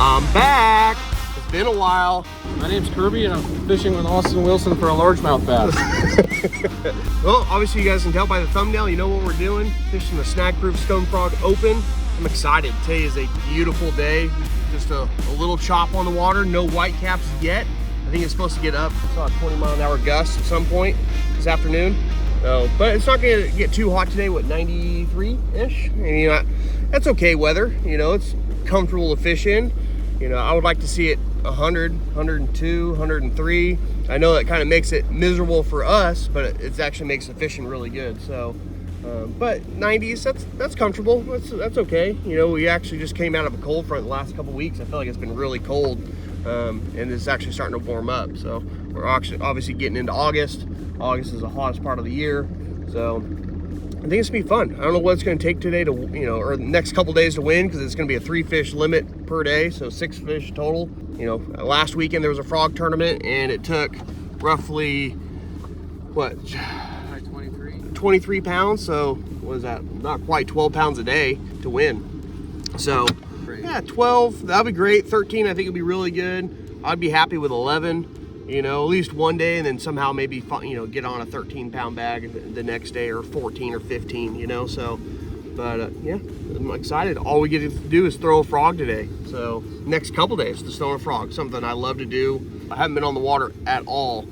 I'm back. It's been a while. My name's Kirby and I'm fishing with Austin Wilson for a largemouth bass. Well, obviously you guys can tell by the thumbnail, you know what we're doing. Fishing the Snag Proof Open. I'm excited. Today is a beautiful day. Just a little chop on the water, no white caps yet. I think it's supposed to get up. I saw a 20-mile-an-hour gust at some point this afternoon. But it's not gonna get too hot today, what, 93-ish? And you know, that's okay weather. You know, it's comfortable to fish in. You know, I would like to see it 100, 102, 103. I know that kind of makes it miserable for us, but it actually makes the fishing really good. So, but 90s, that's comfortable. That's okay. You know, we actually just came out of a cold front the last couple weeks. I feel like it's been really cold, and it's actually starting to warm up. So we're actually obviously getting into August. August is the hottest part of the year. So I think it's gonna be fun. I don't know what it's gonna take today to, you know, or the next couple days to win, because it's gonna be a 3-fish limit per day, so 6 fish total. You know, last weekend there was a frog tournament and it took roughly, what? 23 pounds, so what is that? Not quite 12 pounds a day to win. So yeah, 12, that'd be great. 13, I think would be really good. I'd be happy with 11, you know, at least one day, and then somehow maybe, you know, get on a 13-pound bag the next day, or 14 or 15, you know. So, but yeah, I'm excited. All we get to do is throw a frog today. So next couple days, just throwing a frog, something I love to do. I haven't been on the water at all.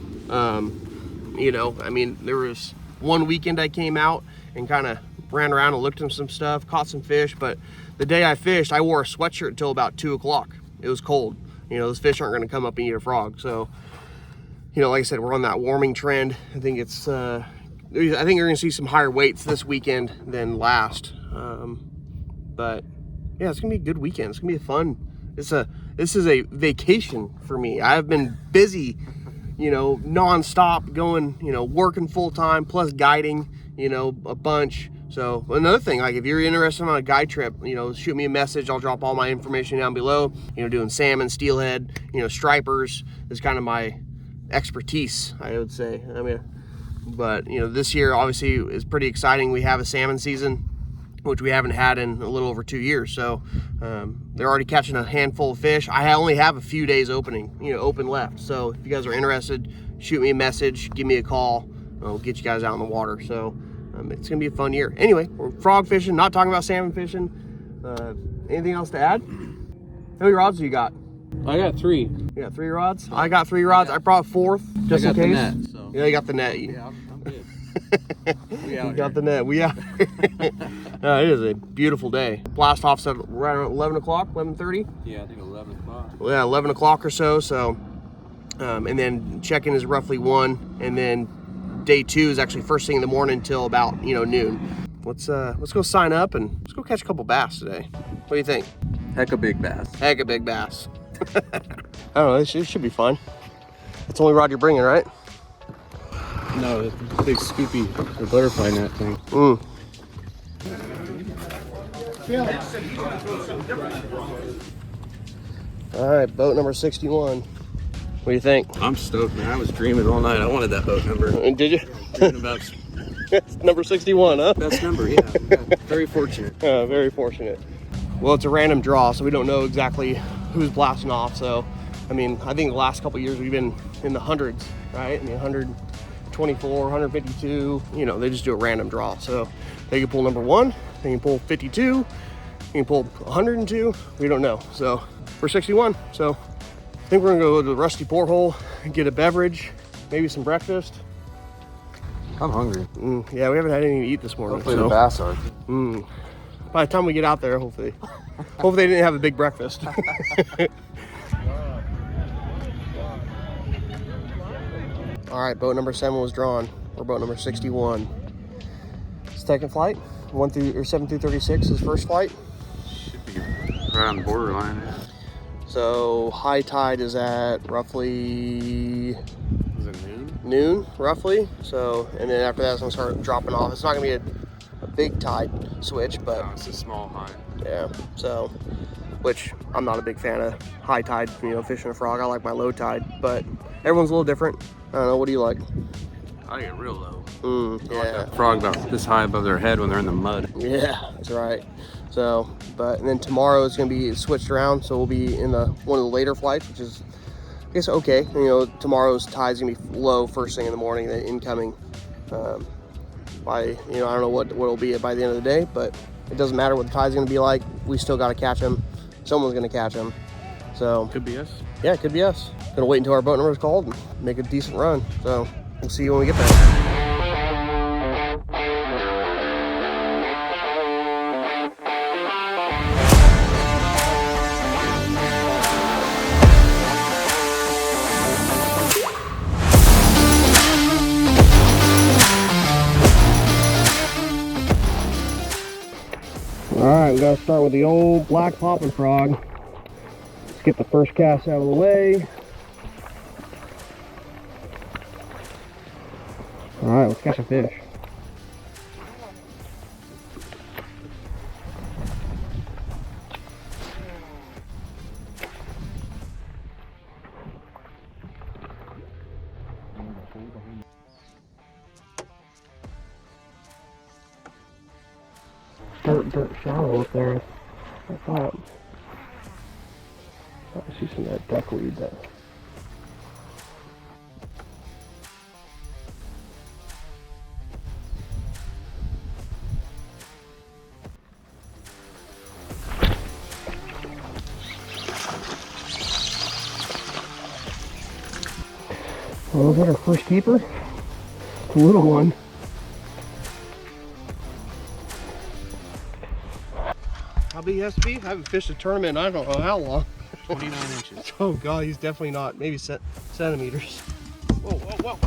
You know, I mean, there was one weekend I came out and kind of ran around and looked at some stuff, caught some fish, but the day I fished, I wore a sweatshirt until about 2 o'clock. It was cold. You know, those fish aren't going to come up and eat a frog. So, you know, like I said, we're on that warming trend. I think it's, I think you're going to see some higher weights this weekend than last. But yeah, it's going to be a good weekend. It's going to be fun. This is a vacation for me. I've been busy, you know, nonstop, going, you know, working full time, plus guiding, you know, a bunch. So another thing, like if you're interested on a guide trip, you know, shoot me a message. I'll drop all my information down below. You know, doing salmon, steelhead, you know, stripers is kind of my expertise, I would say. I mean, but you know, this year obviously is pretty exciting. We have a salmon season, which we haven't had in a little over 2 years. So they're already catching a handful of fish. I only have a few days open left. So if you guys are interested, shoot me a message, give me a call. I'll get you guys out in the water. So it's gonna be a fun year. Anyway, we're frog fishing, not talking about salmon fishing. Anything else to add? How many rods do you got? I got 3. You got 3 rods? I got 3 rods. I brought 4th just in case. The net, so. Yeah, you got the net. Yeah, I'm good. You got the net. We out. No, it is a beautiful day. Blast off's at right around 11 o'clock, 11:30. Yeah, I think 11 o'clock. Well, yeah, 11 o'clock or so. So, and then check-in is roughly 1, and then day 2 is actually first thing in the morning until about, you know, noon. Let's go sign up and let's go catch a couple bass today. What do you think? Heck of big bass. Heck of big bass. I don't know. It should be fun. That's the only rod you're bringing, right? No, it's a big scoopy or butterfly net thing. All right, boat number 61. What do you think? I'm stoked, man. I was dreaming all night. I wanted that boat number. Did you? Dreaming about It's number 61, huh? best number, yeah. Very fortunate. Very fortunate. Well, it's a random draw, so we don't know exactly who's blasting off. So, I mean, I think the last couple of years we've been in the hundreds, right? I mean, 124, 152. You know, they just do a random draw. So they can pull number 1, they can pull 52, they can pull 102. We don't know. So we're 61. So I think we're gonna go to the Rusty Porthole and get a beverage, maybe some breakfast. I'm hungry. Yeah, we haven't had anything to eat this morning. Hopefully the bass are. By the time we get out there, hopefully they didn't have a big breakfast. All right, boat number 7 was drawn. We're boat number 61. Second flight, 7 through 36 is first flight. Should be right on the borderline. So high tide is at roughly, Is it noon? Noon, roughly. So, and then after that, it's gonna start dropping off. It's not gonna be a big tide switch, but No, it's a small high. yeah. So, which I'm not a big fan of high tide, you know, fishing a frog. I like my low tide, but everyone's a little different. I don't know. What do you like? I get real low. Yeah. Frog about this high above their head when they're in the mud. Yeah, that's right. So, and then tomorrow it's gonna be switched around, so we'll be in one of the later flights, which is, I guess, okay. You know, tomorrow's tide's gonna be low first thing in the morning, then incoming by, you know, I don't know what it'll be by the end of the day, but it doesn't matter what the tide's gonna be like. We still gotta catch them. Someone's gonna catch them. So Could be us. yeah, it could be us. Gonna wait until our boat number is called and make a decent run. So we'll see you when we get there. All right, we gotta start with the old black popping frog. Let's get the first cast out of the way. All right, let's catch a fish. Dirt shallow up there. I thought I see some of that duckweed there. Well, is that our first keeper? A little one. How big he has to be? I haven't fished a tournament in I don't know how long. 29 inches. Oh god, he's definitely not. Maybe centimeters. Whoa, whoa, whoa.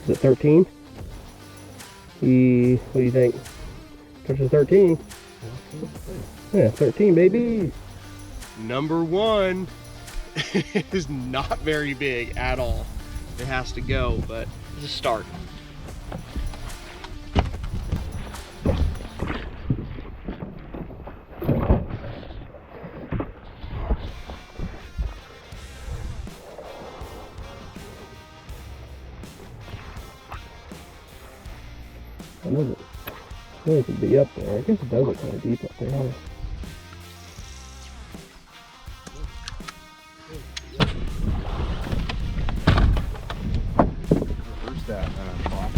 Is it 13? What do you think? Touches 13. Yeah, 13, baby. Number one is not very big at all. It has to go, but it's a start. I know it could be up there. I guess it does look kind of deep up there. Huh? Where's that plot?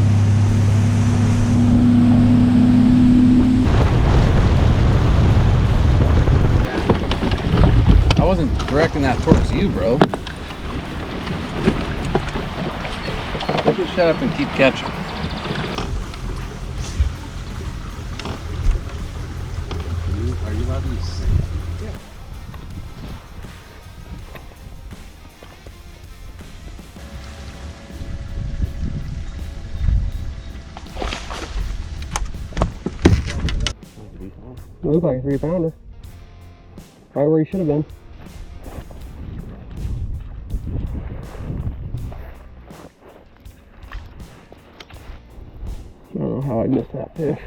I wasn't directing that towards you, bro. Just shut up and keep catching. Are you allowed to use sand? Yeah. It looks like a 3-pounder. Right where he should have been. I don't know how I missed that fish.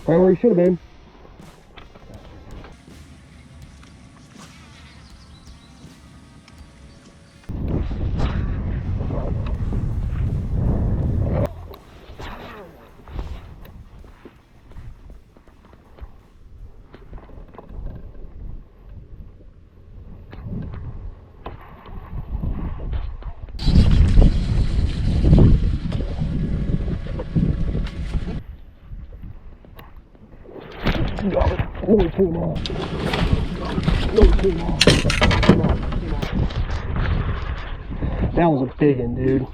Right where he should have been. No, too long. No, too long. That was a big one, dude.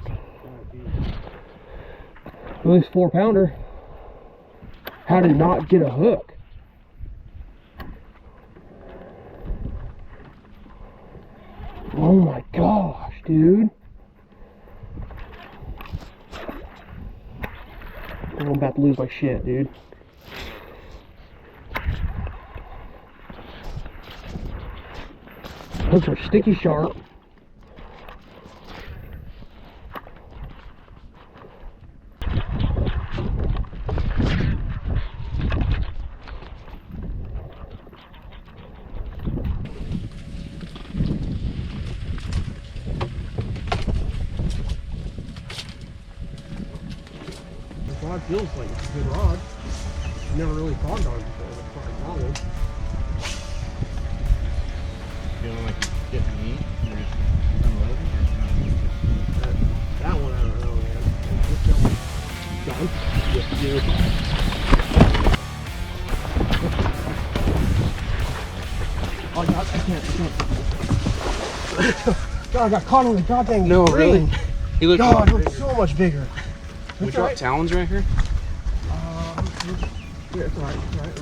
At least 4-pounder. How did not get a hook? Oh my gosh, dude. I'm about to lose my shit, dude. Those are sticky sharp. rod feels like it's a good rod. Never really frogged on it before. That's why I got one. Feeling like you're getting meat and you're just unloading or That one, I don't know, man. That one. Gone? Yeah, dude. Oh, God, I can't. God, I got caught on the goddamn No, ring. really? He looked God, it looks so much bigger. We drop talons right here? Yeah, it's alright, it's alright.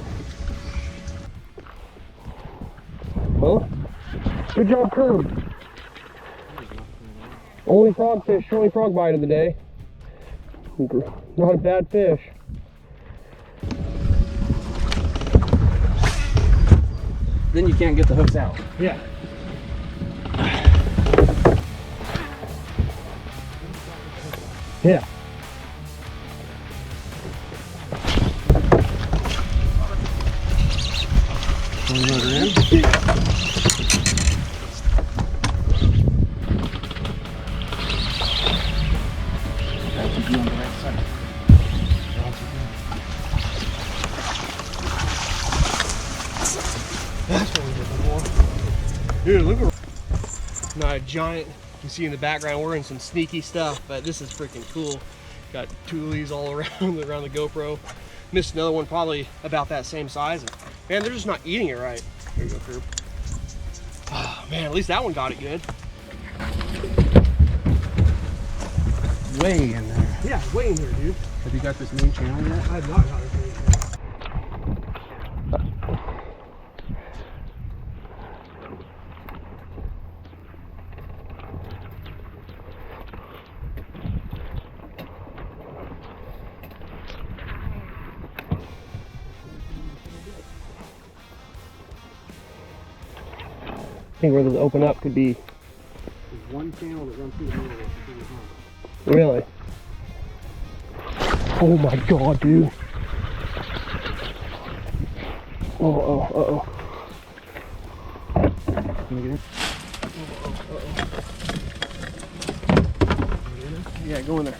Well, good job, Kirby. Only frog bite of the day. Not a bad fish. Then you can't get the hooks out. Yeah. Yeah. That's what we're looking for. Dude, look at. Not a giant. You can see in the background we're in some sneaky stuff, but this is freaking cool. Got toolies all around the GoPro. Missed another one probably about that same size. And, man, they're just not eating it right. Here you go, Kirby. Oh, man, at least that one got it good. Way in there. Yeah, way in here, dude. Have you got this main channel yet? I have not got this main channel. I think where those open up could be. There's one channel that runs through the middle of it. Really? Oh my God, dude. Uh-oh. Can you get in? Yeah, go in there.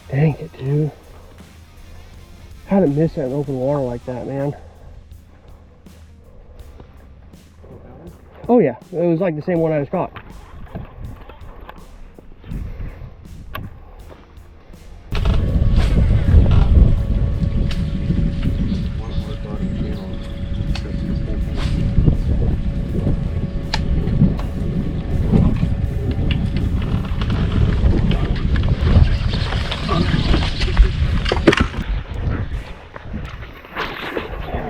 Dang it, dude. How did I miss that in open water like that, man? Oh yeah, it was like the same one I just caught.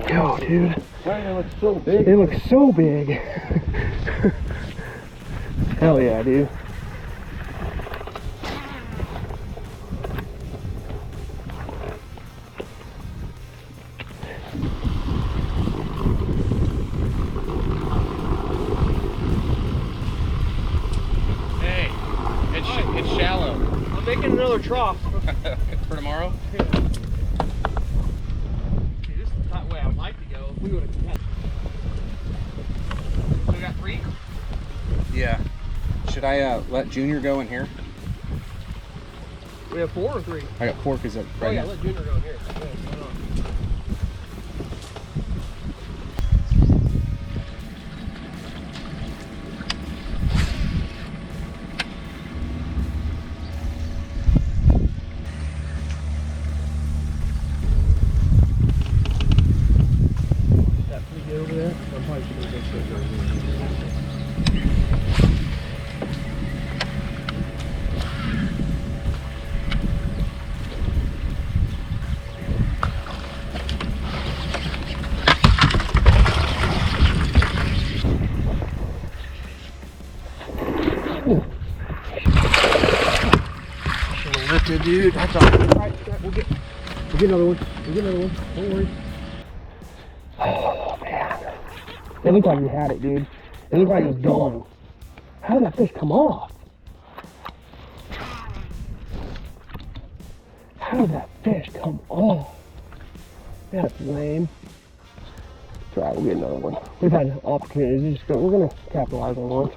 Yo, dude. They look so big. They look so big. Hell yeah, dude. Hey, it's shallow. I'm making another trough. For tomorrow? Yeah. Okay, this is the way I would like to go. We would have. So we got 3? Yeah. Should I let Junior go in here? We have 4 or 3? I got 4 because right Oh yeah, now. let Junior go in here. Yeah, why not? That pretty good over there? I'm probably should go straight there. Should have lifted, dude. That's all right. We'll get another one. Don't worry. Oh man, it looked like you had it, dude. It looked like it was gone. How did that fish come off? How did that fish come off? That's lame. That's all right, we'll get another one. We've had opportunities. We're gonna capitalize on one.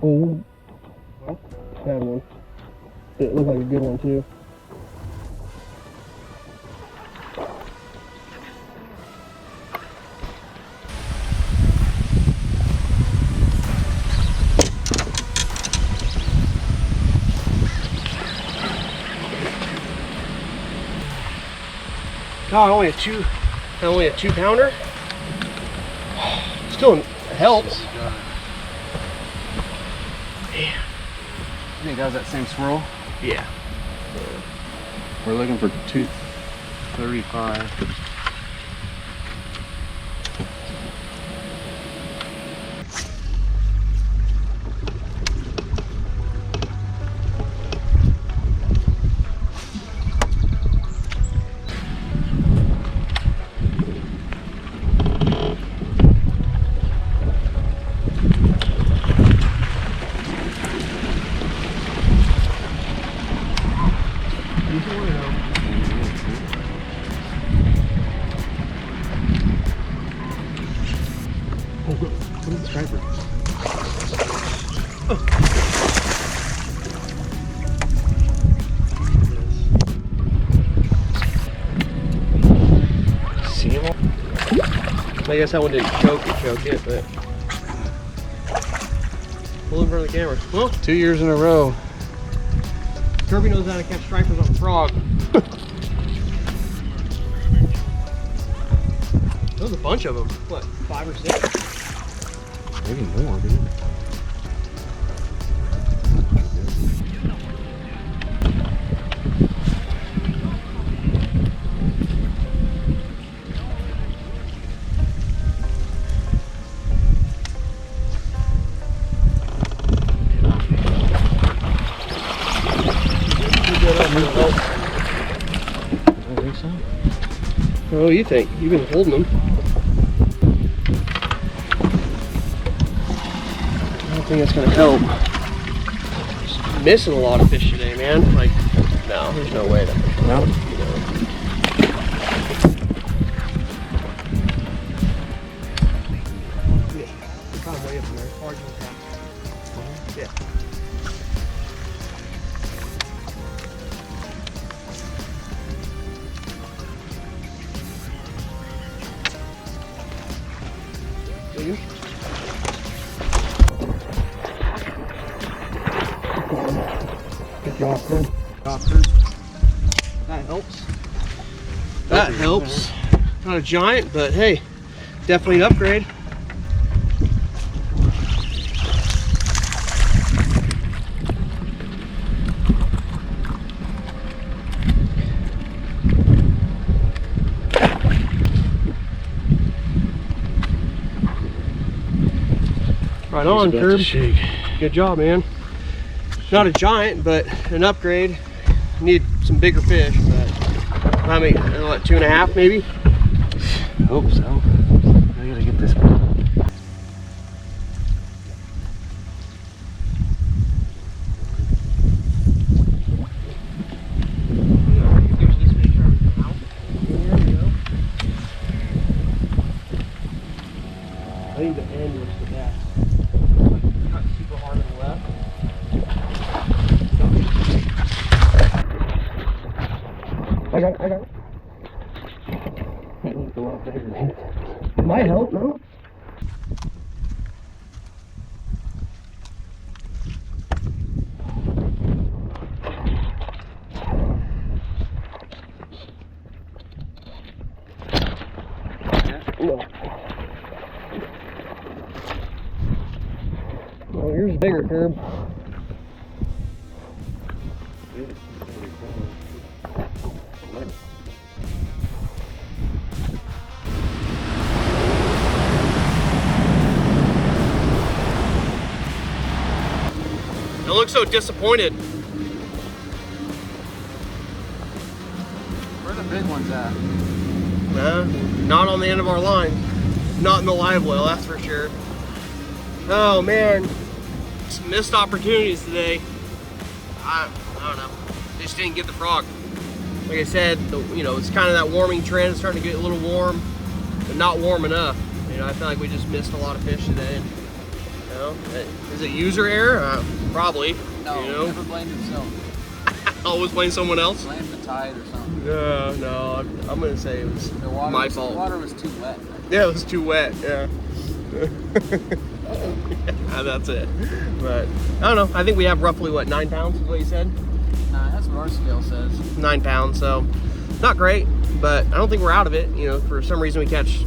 Oh, had one. It looked like a good one too. God, only a 2-pounder. Still helps. I think that was that same swirl. Yeah. We're looking for 235. What is the striper? See him? I guess that one didn't choke it, but pull in front of the camera. Well, 2 years in a row. Kirby knows how to catch stripers on a frog. There was a bunch of them. What, 5 or 6? Maybe more, dude. I think so. What do you think? You've been holding them. I don't think that's gonna help. Just missing a lot of fish today, man. Like, no, there's no way that. No? Yeah, kind of way up in there. Hard to catch. Yeah. You? Good job, Fred. That helps. That helps. Not a giant, but hey, definitely an upgrade. Right on, Kirb. Good job, man. Not a giant, but an upgrade. Need some bigger fish, but I mean, what, 2.5 maybe? I hope so. I gotta get this one. I think the end was the best. Cut super hard on the left. I got it. Might need to go up there. Might help, no? No. Well, here's a bigger Kirb. I look so disappointed. big ones at? Not on the end of our line. Not in the live well, that's for sure. Oh man, some missed opportunities today. I don't know. Just didn't get the frog. Like I said, it's kind of that warming trend. It's starting to get a little warm, but not warm enough. I feel like we just missed a lot of fish today. Is it user error? Probably. No, never blame yourself. Always blame someone else? Blame the tide or something. No, I'm gonna say it was my fault. The water was too wet. Yeah, it was too wet, yeah. That's it. But, I don't know. I think we have roughly, what, 9 pounds is what you said? Nah, that's what our scale says. 9 pounds, so not great, but I don't think we're out of it. For some reason we catch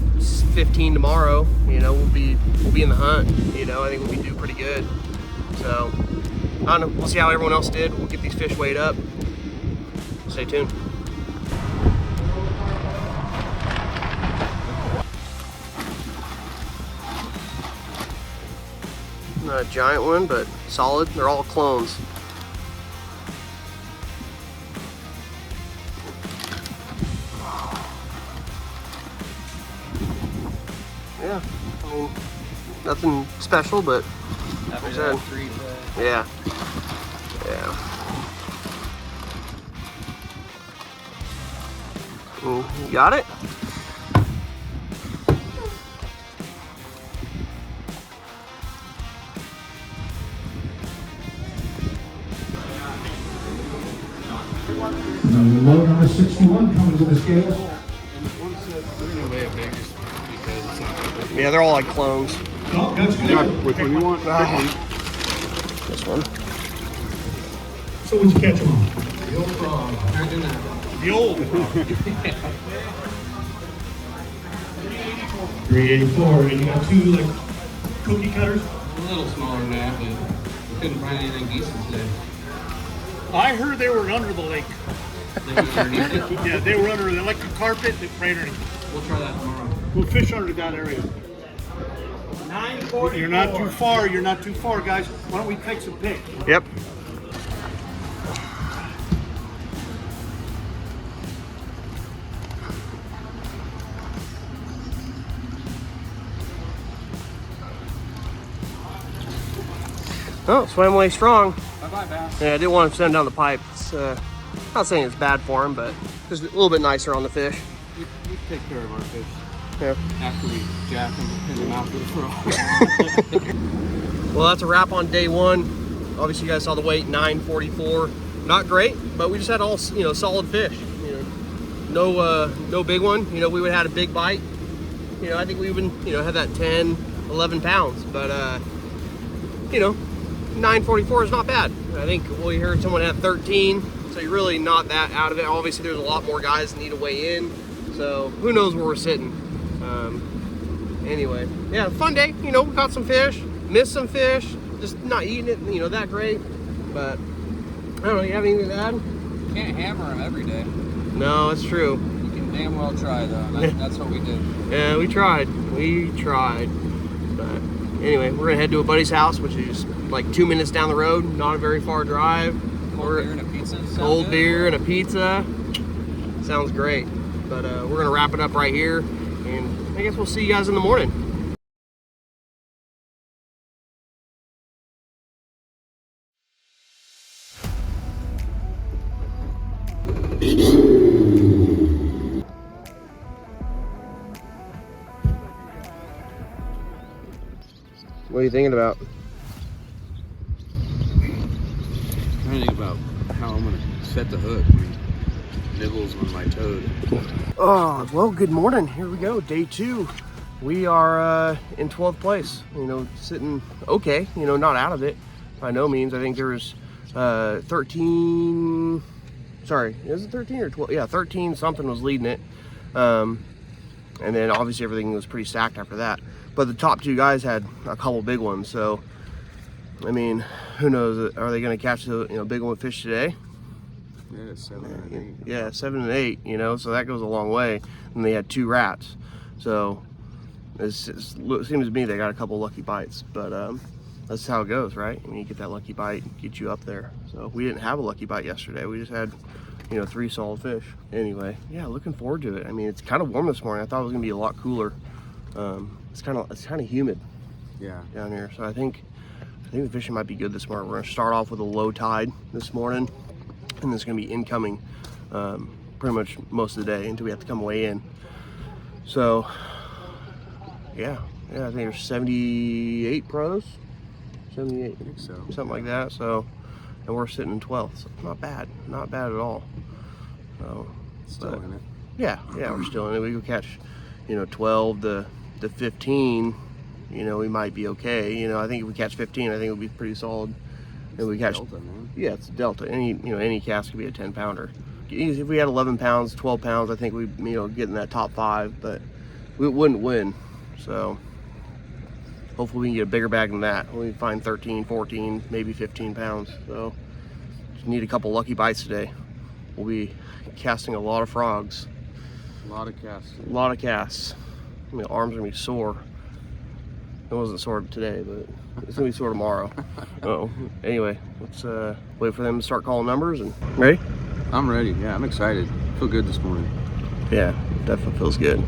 15 tomorrow, we'll be in the hunt. I think we'll be doing pretty good. So, I don't know. We'll see how everyone else did. We'll get these fish weighed up. Stay tuned. Not a giant one, but solid. They're all clones. Yeah, I mean, nothing special, but after that 3 yeah. You got it? Load number 61 coming to the scales. Yeah, they're all like clones. Oh, that's good. Which one you want? This one. So what'd you catch them on? The old frog. The old frog. 384, and you got 2 like cookie cutters? A little smaller than that, but we couldn't find anything decent today. I heard they were under the lake. They were underneath it. Yeah, they were under the like a carpet. Right underneath. We'll try that tomorrow. We'll fish under that area. 944. You're not too far. You're not too far, guys. Why don't we take some pics? Yep. Oh, swam away strong. Bye-bye, bass. Yeah, I didn't want to send down the pipe. It's not saying it's bad for him, but just a little bit nicer on the fish. We take care of our fish. Yeah. After we jack them in the mouth of the frog. Well, that's a wrap on day one. Obviously, you guys saw the weight, 944. Not great, but we just had all solid fish. No big one. We would have had a big bite. I think we even had that 10, 11 pounds. But 944 is not bad. I think we heard someone had 13, so you're really not that out of it. Obviously, there's a lot more guys that need to weigh in, so who knows where we're sitting. Anyway, yeah, fun day. We caught some fish, missed some fish, just not eating it, that great. But I don't know. You have anything to add? Can't hammer them every day. No, it's true. You can damn well try though. That's what we did. Yeah, we tried. But anyway, we're gonna head to a buddy's house, which is like 2 minutes down the road. Not a very far drive. Cold beer and a pizza. Cold beer and a pizza. Sounds great. But we're gonna wrap it up right here, and I guess we'll see you guys in the morning. What are you thinking about? I'm trying to think about how I'm gonna set the hook. Nibbles on my toad. Oh, well, good morning. Here we go, day 2. We are in 12th place, sitting okay, not out of it by no means. I think there was 13, sorry, is it 13 or 12? Yeah, 13 something was leading it. And then obviously everything was pretty stacked after that. But the top 2 guys had a couple big ones, so I mean, who knows? Are they going to catch the big one fish today? Yeah, 7 and 8. Yeah, 7 and 8. So that goes a long way. And they had 2 rats, so it seems to me they got a couple lucky bites. But that's how it goes, right? I mean, you get that lucky bite, get you up there. So we didn't have a lucky bite yesterday. We just had you know, 3 solid fish. Anyway, yeah, looking forward to it. I mean, it's kind of warm this morning. I thought it was gonna be a lot cooler. It's kind of humid, Yeah. down here. So I think the fishing might be good this morning. We're gonna start off with a low tide this morning, and it's gonna be incoming pretty much most of the day until we have to come way in. So yeah, I think there's 78 pros, 78, I think so. something like that. So, and we're sitting in 12th, so not bad at all. So, Still in it. yeah, we're still in it. We could catch, you know, 12 to 15. You know, we might be okay. You know, I think if we catch 15, I think it'll be pretty solid. If we catch, Delta, man. yeah, it's a delta. Any cast could be a 10-pounder. If we had 11 pounds, 12 pounds, I think we'd, you know, get in that top 5, but we wouldn't win. So hopefully we can get a bigger bag than that. We can find 13, 14, maybe 15 pounds. So just need a couple lucky bites today. We'll be casting a lot of frogs. A lot of casts. A lot of casts. My arms are gonna be sore. It wasn't sore today, but it's gonna be sore tomorrow. Anyway, let's wait for them to start calling numbers. And ready? I'm ready. Yeah, I'm excited. Feel good this morning. Yeah, definitely feels good.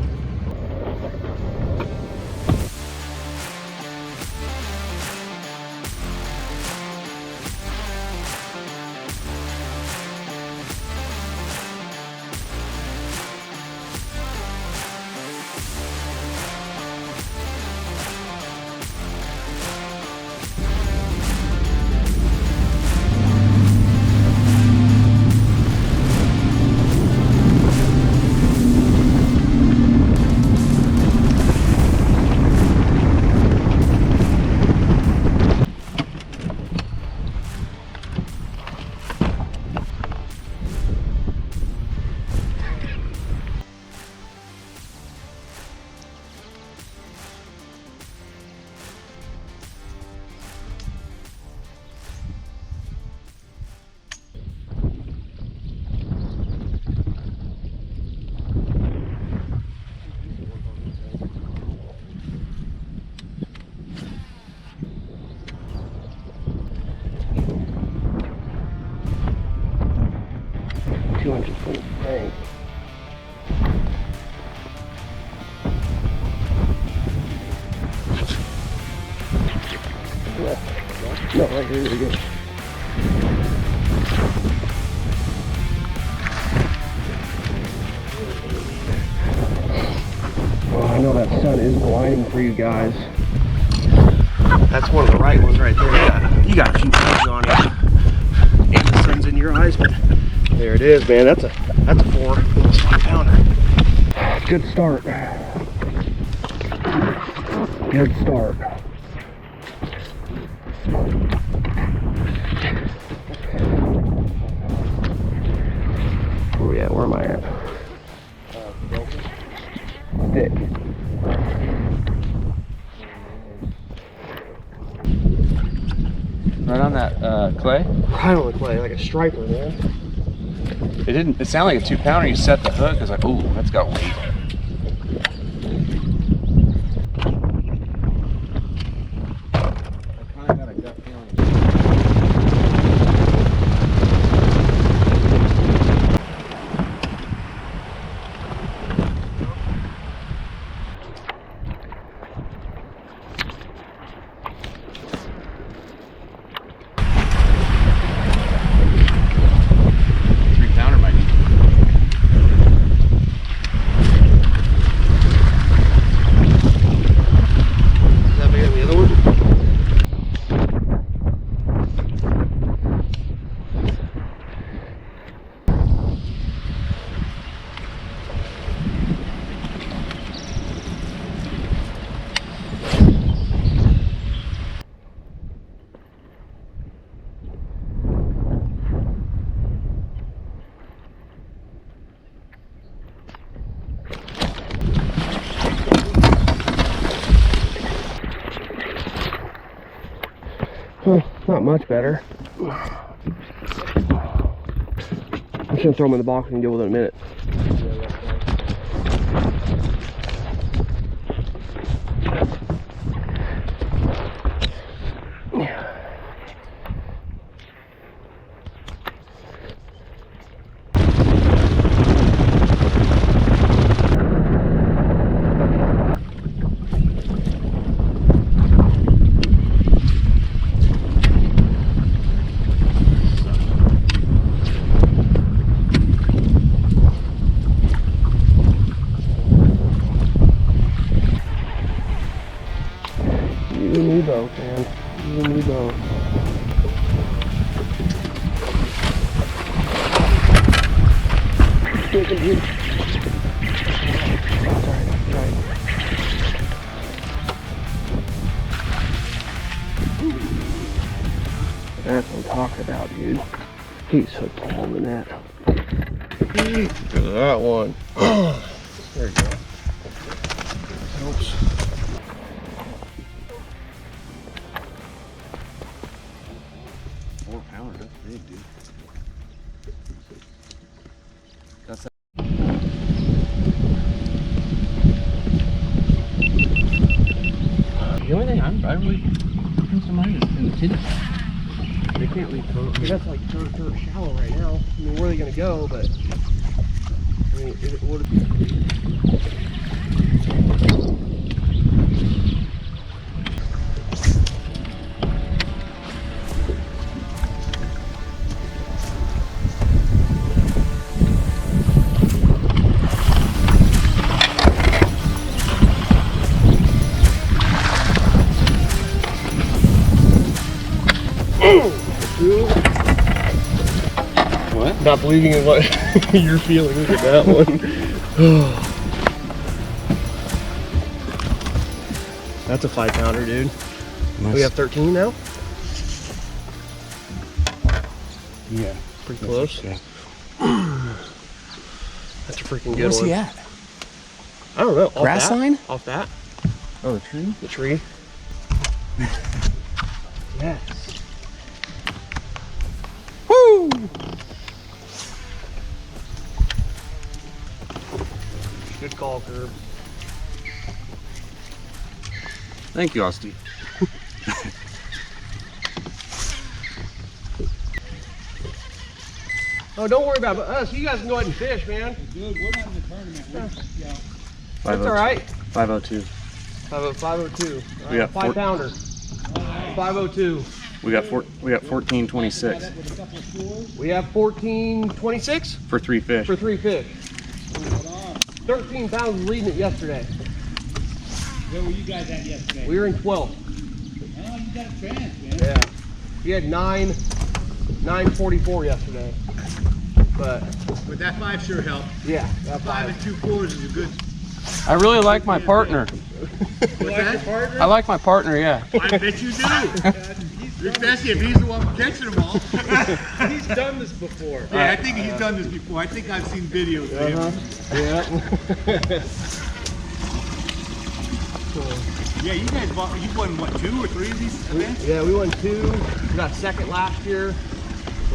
No, right here, you're good. Oh, I know that sun is blinding for you guys. That's one of the right ones right there. You got a few suns on you. And the sun's in your eyes, but there it is, man. That's a 4, almost 5 pounder. Good start. Good start. Oh yeah, where am I at? Thick. Right on that clay? Right on the clay, like a striper, man. It sounded like a 2-pounder. You set the hook. I was like, ooh, that's got weight. I kind of got a gut feeling. Well, not much better. I'm just gonna throw them in the box and deal with it in a minute. man. You and me both. Good, good, good. That's right. That's what I'm talking about, dude. He's so tall in the net. Look at that one. There you go. Helps. £4, that's big, dude. That's that. The only thing I really comes to mind is in the kids. They can't leave turtle. I mean, that's like turtle shallow right now. I mean, where are they going to go? But I mean, it would have. What? Not believing in what you're feeling. Look at that one. That's a 5-pounder, dude. Nice. We have 13 now? Yeah. Pretty close. Yeah. That's a freaking good Where's one. he at? I don't know. Off Grass that? line? Off that? Oh, the tree? The tree? Yes. Woo! Good call, Kirby. Thank you, Austin. Oh, don't worry about us. You guys can go ahead and fish, man. Dude, we're not in the tournament. Yeah. That's all right. 502. 502. We got 5-pounder. 502. We got 1426 We have 1426 for 3 fish. for 3 fish. 13 pounds leading it yesterday. Where were you guys at yesterday? We were in 12th. Oh, you got a chance, man. Yeah. We had 944 yesterday. But But that 5 sure helped. yeah, that 5 and 2/4 is a good. I really like my partner. What's that? I like my partner, yeah. I bet you do. Especially if he's the one catching them all. He's done this before. Yeah, I think he's done this before. I think I've seen videos of him. Yeah. Yeah, you guys won what, 2 or 3 of these events? Yeah, we won 2. We got second last year.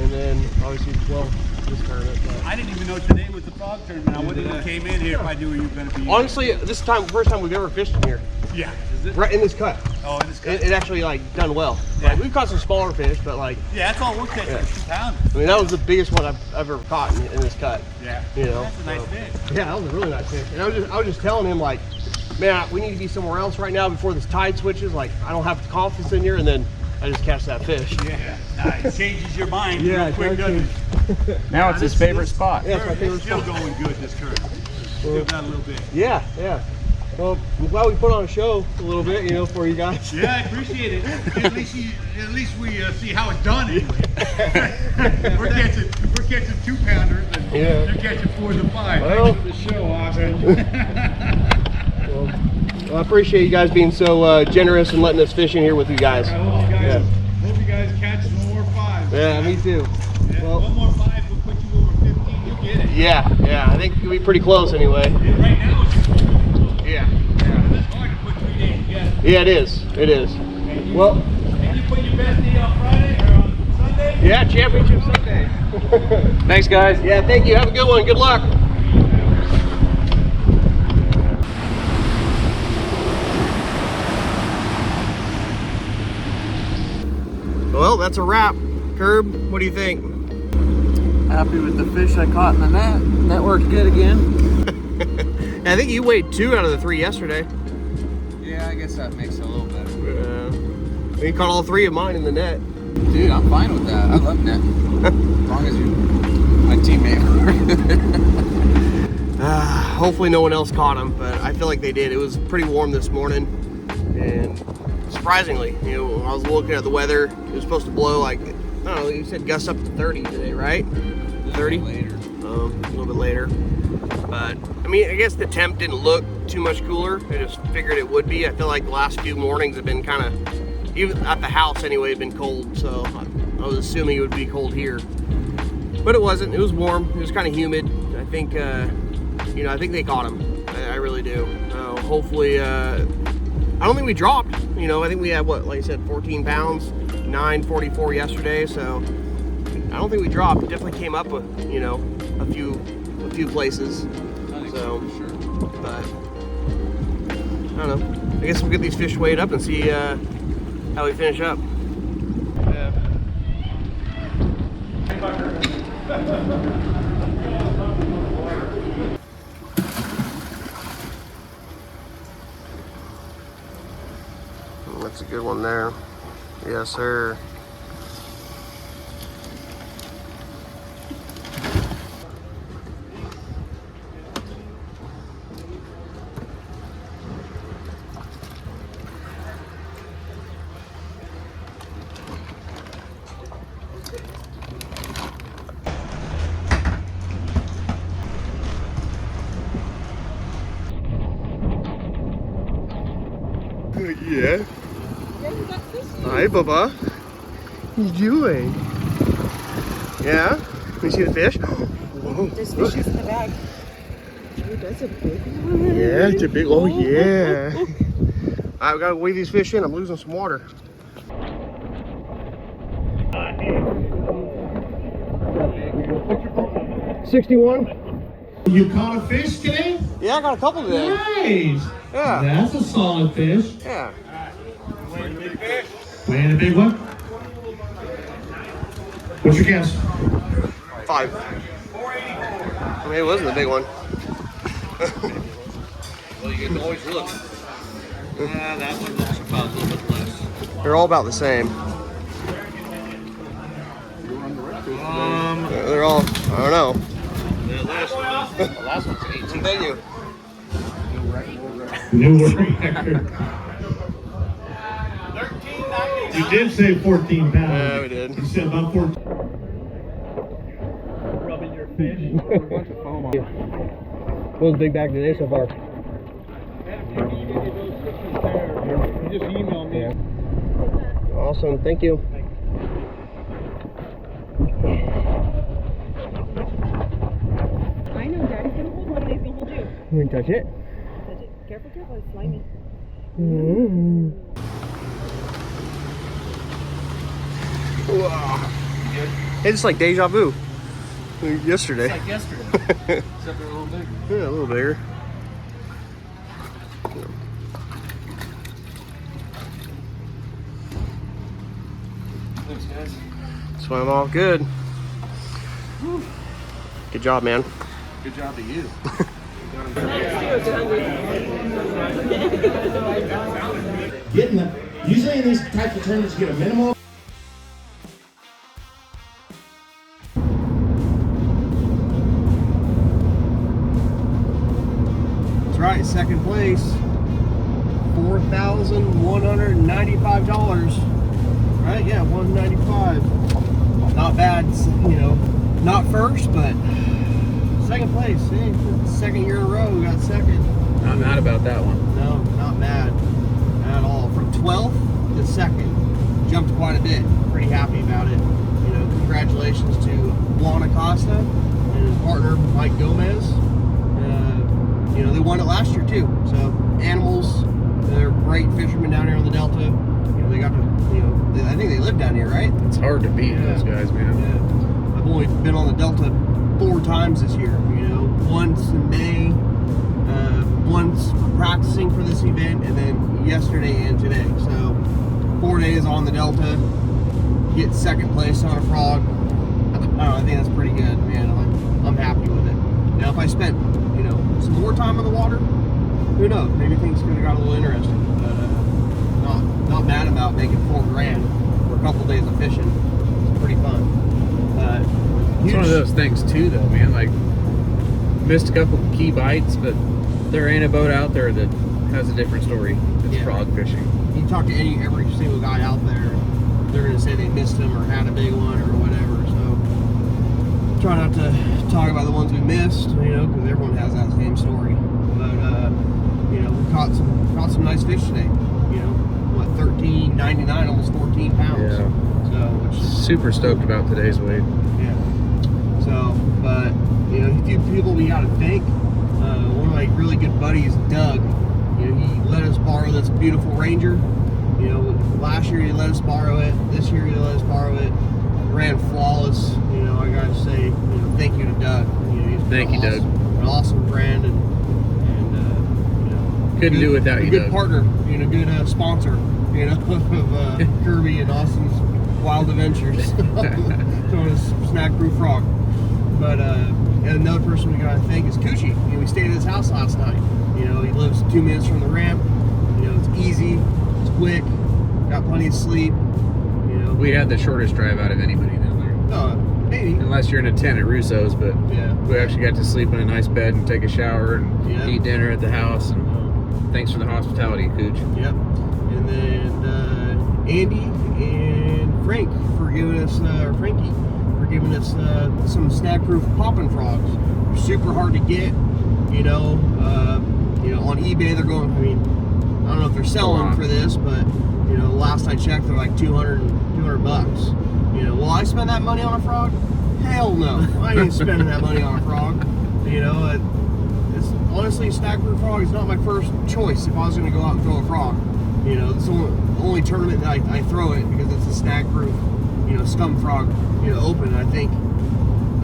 And then obviously 12 this tournament. But I didn't even know today was the frog tournament. I wouldn't have came in here if I knew you were going to be. honestly, this time, first time we've ever fished in here. Yeah. Is it? Right in this cut. Oh, in this cut? It actually like done well. Yeah. Like, we've caught some smaller fish, but like, Yeah, that's all we're catching. Yeah. 2 pounds. I mean, that was the biggest one I've ever caught in this cut. Yeah. You know, That's a nice so- fish. Yeah, that was a really nice fish. And I was just telling him like, man, we need to be somewhere else right now before this tide switches. Like, I don't have the confidence in here, and then I just catch that fish. Yeah. It changes your mind Yeah, real quick, it does doesn't it? Now it's his favorite spot. Yeah, it's my favorite It's still spot. going good this current. Still got a little bit. Yeah, yeah. Well, I'm glad we put on a show a little bit, you know, for you guys. Yeah, I appreciate it. At least we see how it's done anyway. we're catching 2-pounders, and Yeah. you're catching 4s and 5s. Well, Thanks for the show, Austin. well, I appreciate you guys being so generous and letting us fish in here with you guys. I hope you guys catch some more 5s. Yeah, me too. Yeah, Well, one more 5 will put you over 15. You'll get it. yeah, I think we'll be pretty close anyway. And right now, it's Yeah, it's hard to put 3 days together. yeah, it is. Well, And you put your best day on Friday or on Sunday? yeah, championship Sunday. Thanks, guys. Yeah, thank you. Have a good one. Good luck. Well, that's a wrap. Curb, what do you think? Happy with the fish I caught in the net. Net worked good again. I think you weighed 2 out of the 3 yesterday. Yeah, I guess that makes it a little better. You caught all 3 of mine in the net. Dude, I'm fine with that. I love net. As long as you're my teammate. Hopefully no one else caught them, but I feel like they did. It was pretty warm this morning and surprisingly. You know, when I was looking at the weather, it was supposed to blow like, I don't know, you said gusts up to 30 today, right? 30? Later. A little bit later. But, I mean, I guess the temp didn't look too much cooler. I just figured it would be. I feel like the last few mornings have been kind of, even at the house anyway, been cold. So I was assuming it would be cold here. But it wasn't. It was warm. It was kind of humid. I think, you know, I think they caught him. I really do. Hopefully, I don't think we dropped. You know, I think we had, what, like I said, 14 pounds, 944 yesterday. So I don't think we dropped. It definitely came up with, you know, a few places. So, but I don't know. I guess we'll get these fish weighed up and see how we finish up. Yeah. That's a good one there. Yes, sir. Yeah. Hi, Bubba. What are you doing? Yeah? Can you see the fish? Whoa. There's fishes in the bag. Oh, that's a big one. Yeah, it's a big, oh yeah. I've got to weigh these fish in. I'm losing some water. $61. You caught a fish today? Yeah, I got a couple today. Nice. Yeah. That's a solid fish. Yeah. Weighing a big one? What's your guess? 5. I mean, it wasn't a big one. Well, you can always look. That one looks about a little bit less. They're all about the same. They're all, I don't know. The last one's 18. Thank you. New record. You did say 14 pounds. Yeah, we did. You said about 14. Rubbing your fish. A bunch of foam on. What was the big bag today so far? You just email me. Yeah. Awesome, thank you. I know Daddy's gonna hold one and he's gonna hold you. You can touch it. Touch it. Careful, careful, it's slimy. Wow. It's like deja vu. Like yesterday. Like yesterday. Except they're a little bigger. Yeah, a little bigger. Thanks, guys. Swam off good. Good job, man. Good job to you. Usually in these types of tournaments, you get a minimal. That's right, second place. $4,195. Right? Yeah, $195. Not bad, you know. Not first, but second place. Hey, second year in a row, we got second. Not mad about that one. No, not bad at all. From 12th to second, jumped quite a bit. Pretty happy about it. You know, congratulations to Juan Acosta and his partner Mike Gomez. You know, they won it last year too. So animals, they're great fishermen down here on the Delta. You know, they got to, you know, I think they live down here, right? It's hard to beat those guys, man. Yeah. I've only been on the Delta 4 times this year. You know, once in May, once practicing for this event, and then yesterday and today. So 4 days on the Delta, get second place on a frog. I don't know, I think that's pretty good, man. I'm happy with it. Now, if I spent, you know, some more time on the water, who knows? Maybe things could have got a little interesting. But not mad about making $4 grand for a couple days of fishing. It's pretty fun. It's one of those things too, though, man. Like, missed a couple key bites, but there ain't a boat out there that has a different story. It's frog fishing. you talk to every single guy out there, they're going to say they missed them or had a big one or whatever. So try not to talk about the ones we missed, you know, because everyone has that same story. But you know, we caught some nice fish today. You know, what, 13.99, almost 14 pounds. Yeah. So which is Super stoked about today's weight. yeah. So, but you know, a few people we got to thank. One of my really good buddies, Doug. You know, he let us borrow this beautiful Ranger. You know, last year he let us borrow it. This year he let us borrow it. Ran flawless. You know, I gotta say, you know, thank you to Doug. You know, he's Thank you, Doug. An awesome friend, and you know, Couldn't do without you, good Doug. partner. You know, good sponsor. You know, of Kirby and Austin's wild adventures on his Snag Proof Frog. But and another person we gotta thank is Coochie. You know, we stayed at his house last night. You know, he lives 2 minutes from the ramp. You know, it's easy, it's quick, got plenty of sleep. You know, We had the shortest drive out of anybody down there. maybe. Unless you're in a tent at Russo's, but Yeah. we actually got to sleep in a nice bed and take a shower and Yeah. eat dinner at the house. And thanks for the hospitality, Cooch. Yep. And then Andy and Frank for giving us, or Frankie, for giving us some Snag Proof popping frogs. They're super hard to get. You know, on eBay they're going. I mean, I don't know if they're selling for this, but you know, last I checked, they're like 200 bucks. You know, will I spend that money on a frog? Hell no, I ain't spending that money on a frog. You know, it's honestly, Snag Proof frog is not my first choice if I was going to go out and throw a frog. You know, it's the only tournament that I throw it because it's a Snag Proof, you know, scum frog, you know, open. And I think,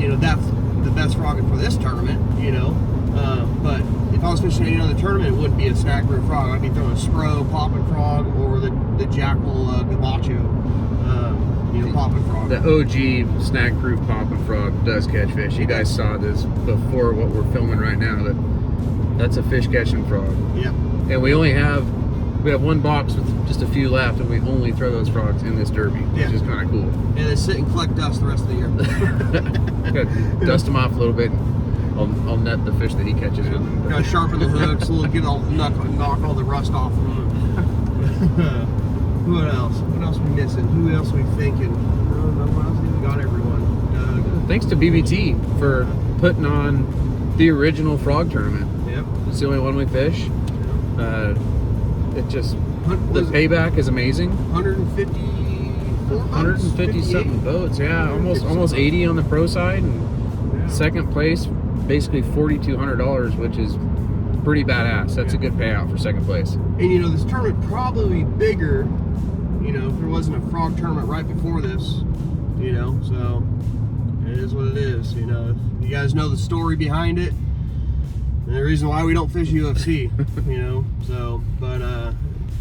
you know, that's the best frog for this tournament. You know, but if I was fishing any other tournament, it wouldn't be a Snag Proof frog. I'd be throwing a Spro popping frog or the Jackal Gabacho, you know, popping frog. The OG Snag Proof popping frog does catch fish. You guys saw this before what we're filming right now. That's a fish catching frog. Yep. And we have one box with just a few left, and we only throw those frogs in this derby, which is kind of cool. And they sit and collect dust the rest of the year. Gotta dust them off a little bit. I'll net the fish that he catches with them. Gotta sharpen the hooks, get all knock all the rust off of them. What else? What else we missing? Who else we thinking? No one else. We got everyone. Thanks to BBT for putting on the original frog tournament. Yep. It's the only one we fish. It just, the payback is amazing. 150 something boats, yeah, almost 80 on the pro side, and second place basically $4,200, which is pretty badass. That's a good payout for second place. And you know, this tournament probably be bigger, you know, if there wasn't a frog tournament right before this, you know. So it is what it is. You know, if you guys know the story behind it and the reason why we don't fish UFC, you know. So, but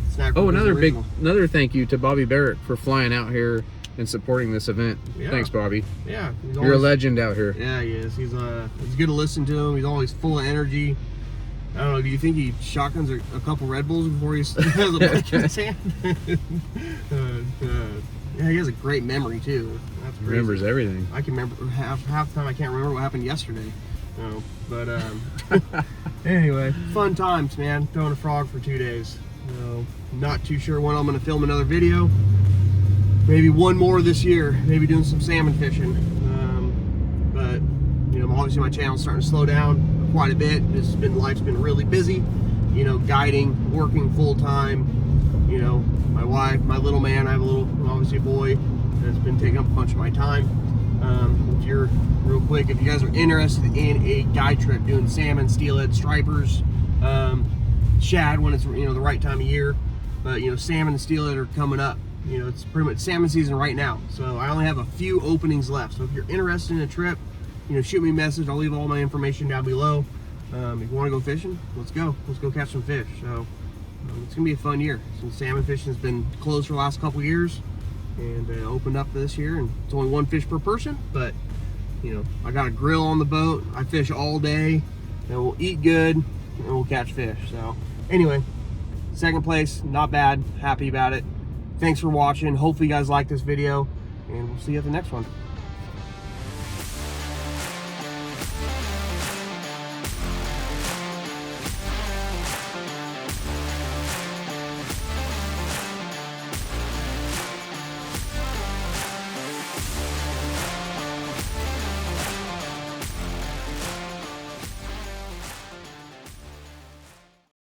Snag Proof is original. another thank you to Bobby Barrett for flying out here and supporting this event. Yeah. Thanks, Bobby. Yeah, You're a legend out here. Yeah, he is. He's good to listen to him. He's always full of energy. I don't know. Do you think he shotguns a couple Red Bulls before he has a bike in his hand? Yeah, he has a great memory too. That's crazy. Remembers everything. I can remember half the time. I can't remember what happened yesterday. No, but anyway, fun times, man. Throwing a frog for 2 days. Not too sure when I'm going to film another video. Maybe one more this year. Maybe doing some salmon fishing. But you know, obviously my channel's starting to slow down quite a bit. Life's been really busy. You know, guiding, working full time. You know, my wife, my little man. I have obviously a boy that's been taking up a bunch of my time. If you're real quick, if you guys are interested in a guide trip doing salmon, steelhead, stripers, shad when it's, you know, the right time of year, but you know, salmon and steelhead are coming up. You know, it's pretty much salmon season right now, so I only have a few openings left. So if you're interested in a trip, you know, shoot me a message. I'll leave all my information down below. If you want to go fishing, let's go catch some fish. So it's gonna be a fun year. Since salmon fishing has been closed for the last couple years and opened up this year, and it's only one fish per person, but you know, I got a grill on the boat. I fish all day, and we'll eat good and we'll catch fish. So anyway, second place, not bad, happy about it. Thanks for watching. Hopefully you guys like this video, and we'll see you at the next one.